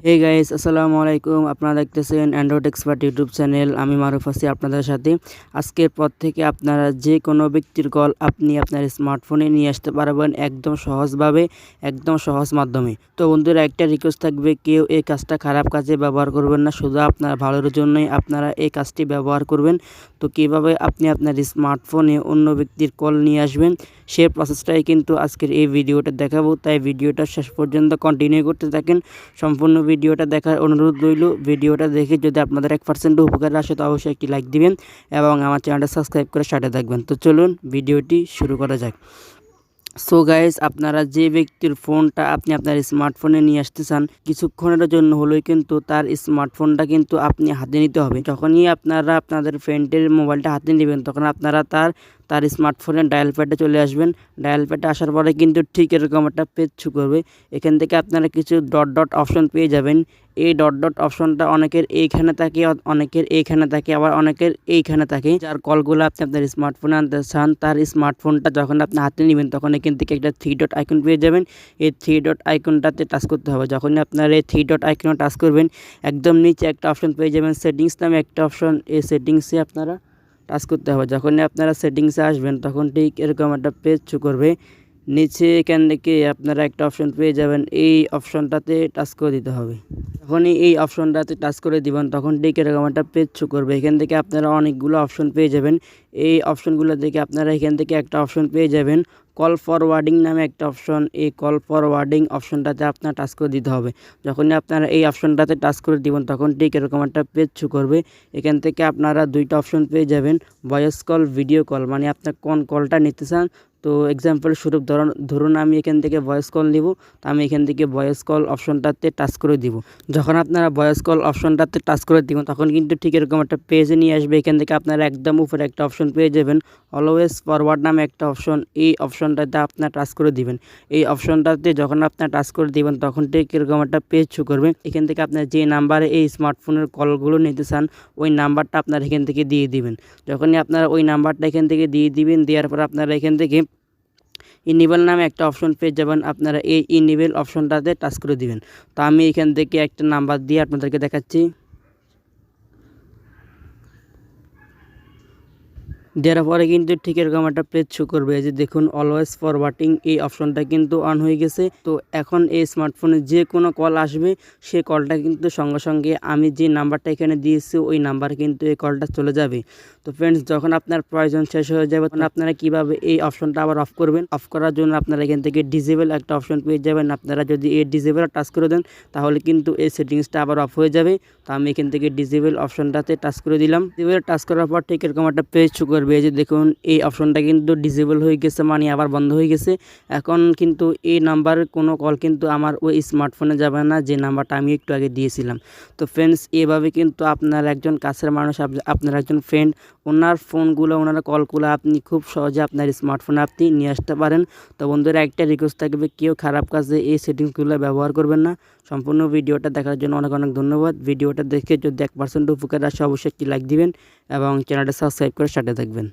Hey guys, আসসালামু আলাইকুম। আপনারা দেখতেছেন অ্যান্ড্রয়েড এক্সপার্ট ইউটিউব চ্যানেল। আমি মারুফ আছি আপনাদের সাথে। আজকের পর থেকে আপনারা যে কোনো ব্যক্তির কল আপনি আপনার স্মার্টফোনে নিয়ে আসতে পারবেন একদম সহজভাবে, একদম সহজ মাধ্যমে। তো বন্ধুরা, একটা রিকোয়েস্ট থাকবে, কেউ এই কাজটা খারাপ কাজে ব্যবহার করবেন না, শুধু আপনার ভালোর জন্যই আপনারা এই কাজটি ব্যবহার করবেন। তো কীভাবে আপনি আপনার স্মার্টফোনে অন্য ব্যক্তির কল নিয়ে আসবেন সেই প্রসেসটাই কিন্তু আজকের এই ভিডিওটা দেখাবো। তাই ভিডিওটা শেষ পর্যন্ত কন্টিনিউ করতে থাকেন। সম্পূর্ণ ভিডিওটা দেখার অনুরোধ রইল। ভিডিওটা দেখে যদি আপনাদের 1% উপকার আসে তো অবশ্যই একটি লাইক দিবেন এবং আমার চ্যানেলটা সাবস্ক্রাইব করে সাথে থাকবেন। তো চলুন ভিডিওটি শুরু করা যাক। সো গাইস, আপনারা যে ব্যক্তির ফোনটা আপনি আপনার স্মার্টফোনে নিয়ে আসতে চান, কিছুক্ষণের জন্য হলেও কিন্তু তার স্মার্টফোনটা কিন্তু আপনি হাতে নিতে হবে। যখনই আপনারা আপনাদের ফ্রেন্ডের মোবাইলটা হাতে নেবেন তখন আপনারা তার স্মার্টফোনের ডায়াল প্যাডে চলে আসবেন। ডায়াল প্যাডে আসার পরে কিন্তু ঠিক এরকম একটা পেজ শো করবে। এখান থেকে আপনারা কিছু ডট ডট অপশন পেয়ে যাবেন। এই ডট ডট অপশনটা অনেকের এইখানে থাকে, অনেকের এইখানে থাকে, আবার অনেকের এইখানে থাকে। যার কলগুলো আপনি আপনার স্মার্টফোনে আনতে চান তার স্মার্টফোনটা যখন আপনি হাতে নেবেন তখন এখান থেকে একটা 3 ডট আইকন পেয়ে যাবেন। এই 3 ডট আইকনটাতে টাচ করতে হবে। যখনই আপনার এই 3 ডট আইকনে টাচ করবেন, একদম নিচে একটা অপশন পেয়ে যাবেন সেটিংস নামে একটা অপশন। এই সেটিংসে আপনারা টাচ করতে হবে। যখনই আপনারা সেটিংসে আসবেন তখন ঠিক এরকম একটা পেজ শো করবে। নিচে এখান থেকে আপনারা একটা অপশন পেয়ে যাবেন, এই অপশনটাতে টাচ করে দিতে হবে। যখনই এই অপশনটাতে টাচ করে দিবেন তখন ঠিক এরকম একটা পেজ শো করবে। এখান থেকে আপনারা অনেকগুলো অপশন পেয়ে যাবেন। এই অপশনগুলো থেকে আপনারা এখান থেকে একটা অপশন পেয়ে যাবেন কল ফরওয়ার্ডিং নামে একটা অপশন। এই কল ফরওয়ার্ডিং অপশনটাতে আপনার টাচ করে দিতে হবে। যখনই আপনারা এই অপশনটাতে টাচ করে দিবেন তখন ঠিক এরকম একটা পেজ শো করবে। এখান থেকে আপনারা দুইটা অপশন পেয়ে যাবেন, ভয়েস কল, ভিডিও কল, মানে আপনার কোন কলটা নিতে চান। তো এক্সাম্পল স্বরূপ ধরুন আমি এখান থেকে ভয়েস কল নিব, তো আমি এখান থেকে ভয়েস কল অপশনটাতে টাচ করে দিব। যখন আপনারা ভয়েস কল অপশনটাতে টাচ করে দিবেন তখন কিন্তু ঠিক এরকম একটা পেজে নিয়ে আসবে। এখান থেকে আপনারা একদম উপরে একটা অপশন পেয়ে যাবেন অলওয়েজ ফরওয়ার্ড নামে একটা অপশন। এই অপশনটাতে আপনার টাচ করে দিবেন। এই অপশনটাতে যখন আপনার টাচ করে দিবেন তখন ঠিক এরকম একটা পেজ শো করবে। এখান থেকে আপনার যে নাম্বারে এই স্মার্টফোনের কলগুলো নিতে চান ওই নাম্বারটা আপনার এখান থেকে দিয়ে দিবেন। যখনই আপনারা ওই নাম্বারটা এখান থেকে দিয়ে দিবেন, দেওয়ার পর আপনারা এখান থেকে ইনেবল নামে একটা অপশন পেয়ে যাবেন। আপনারা এই ইনেবল অপশনটাতে টাচ করে দিবেন। তো আমি এখান থেকে একটা নাম্বার দিয়ে আপনাদেরকে দেখাচ্ছি। দেওয়ার পরে কিন্তু ঠিক এরকম একটা পেজ শো করবে, যে দেখুন অলওয়েজ ফরওয়ার্ডিং এই অপশনটা কিন্তু অন হয়ে গেছে। তো এখন এই স্মার্টফোনে যে কোনো কল আসবে সে কলটা কিন্তু সঙ্গে সঙ্গে আমি যে নাম্বারটা এখানে দিয়েছি ওই নাম্বারে কিন্তু এই কলটা চলে যাবে। তো ফ্রেন্ডস, যখন আপনার প্রয়োজন শেষ হয়ে যাবে তখন আপনারা কিভাবে এই অপশনটা আবার অফ করবেন, অফ করার জন্য আপনারা এখান থেকে ডিসেবল একটা অপশন পেয়ে যাবেন। আপনারা যদি এই ডিসেবল টাচ করে দেন তাহলে কিন্তু এই সেটিংসটা আবার অফ হয়ে যাবে। তো আমি এখান থেকে ডিসেবল অপশনটাতে টাচ করে দিলাম। ডিসেবল টাচ করার পর ঠিক এরকম একটা পেজ শো করবে, যে দেখুন এই অপশনটা কিন্তু ডিসেবল হয়ে গেছে, মানে আবার বন্ধ হয়ে গেছে। এখন কিন্তু এই নাম্বারের কোনো কল কিন্তু আমার ওই স্মার্টফোনে যাবে না যে নাম্বারটা আমি একটু আগে দিয়েছিলাম। তো ফ্রেন্ডস, এভাবে কিন্তু আপনার একজন কাছের মানুষ, আপনার একজন ফ্রেন্ড, ওনার ফোনগুলো, ওনার কলগুলো আপনি খুব সহজে আপনার স্মার্টফোনে আপনি নিয়ে আসতে পারেন। তো বন্ধুরা, একটা রিকোয়েস্ট থাকবে, কেউ খারাপ কাজে এই সেটিংসগুলো ব্যবহার করবেন না। সম্পূর্ণ ভিডিওটা দেখার জন্য অনেক অনেক ধন্যবাদ। ভিডিওটা দেখে যদি 1% উপকার আসে অবশ্যই একটি লাইক দিবেন এবং চ্যানেলটা সাবস্ক্রাইব করে সাথে থাকবেন।